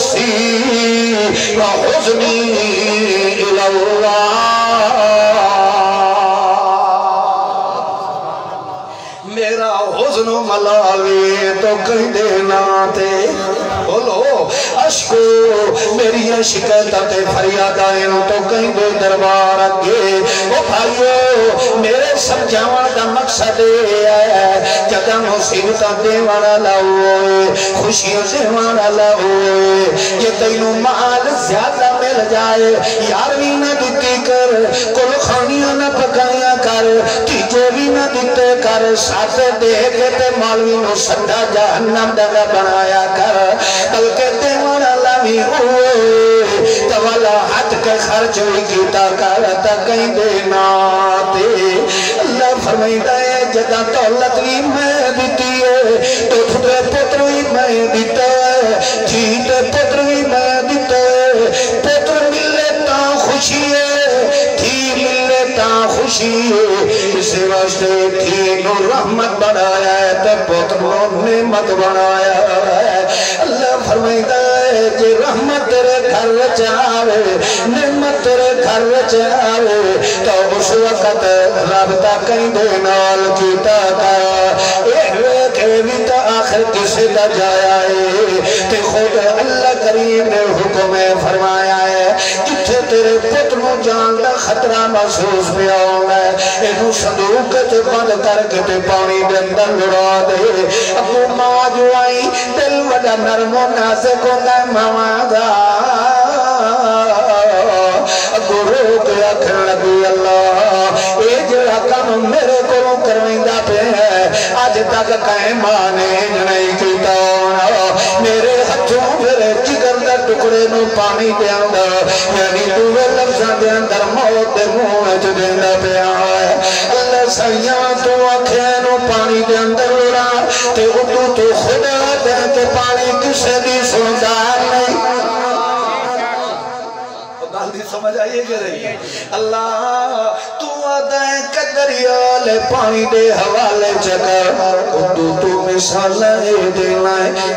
بثي وحزني إلى الله میرا حزن و ملالی تو کہیں دینا تے بولو اشکو میری شکایت فریادیں تو کہیں دے دربار اگے او بھائیو میرے سمجھاون دا مقصد ہے جگہ مصیبتاں دیوانا لاؤے خوشیاں دیوانا لاؤے یہ تینوں مال زیادہ مل جائے یارویں نہ دیتی کر کل خانیاں نہ پکائیاں کر تیجے بھی نہ دیتے کر ساتھ دے کے تے مالوی نو سنڈا جہنم دگا بنایا کر بلکہ دیوان اللہ بھی ہوئے تولا ہاتھ کے خرچ ہوئی کیتا کرتا کہیں دینا تے اللہ فرمائیدہ ہے جدہ دولت بھی میں دیتی ہے تو تھوڑے پتر بھی میں دیتا ہے جیتے پتر بھی میں دیتا ہے پتر ملے تا خوشی ہے تھی ملے تا خوشی ہے اسے واسطے تھی نو رحمت بنایا ہے تے پتر نو نعمت بنایا ہے اللہ فرمائیدہ ہے جی رحمت تیرے گھر چاہے نعمت تیرے گھر چاہے تو اس وقت رابطہ کہیں دینال کیتا تھا ایک بھی تا آخر کسی دا جایا ہے تے خود اللہ کریم نے حکم فرمایا ہے جتھے تیرے پتروں جان دا خطرہ محسوس بھی آؤں ہے انہوں صندوق تے بند کر کے تے پانی دے اندر لڑا دے ابو ماں جو آئی دل وڈا نرم و نازک ہوگا موادا ابو رو کے اکھر لگی اللہ اے جڑا کام میرے کو کروئندہ پہ ہے آج تک کہیں مانے نہیں کیتا میرے ہتھوں میرے جگر دا ٹکڑے نو پانی دے اندر یعنی دوے لفظاں دے اندر موت دے منہ جو دیندہ پہ آئے اللہ سیاں تو آنکھیں نو پانی دے اندر لڑا تے اردو تو خدا دے کے پانی کسے دی سنتا نہیں بات دی سمجھ آئیے کہ رہی اللہ تو آدھائیں قدریال پانی دے حوالے چکر اردو تو مثالیں دینا ہے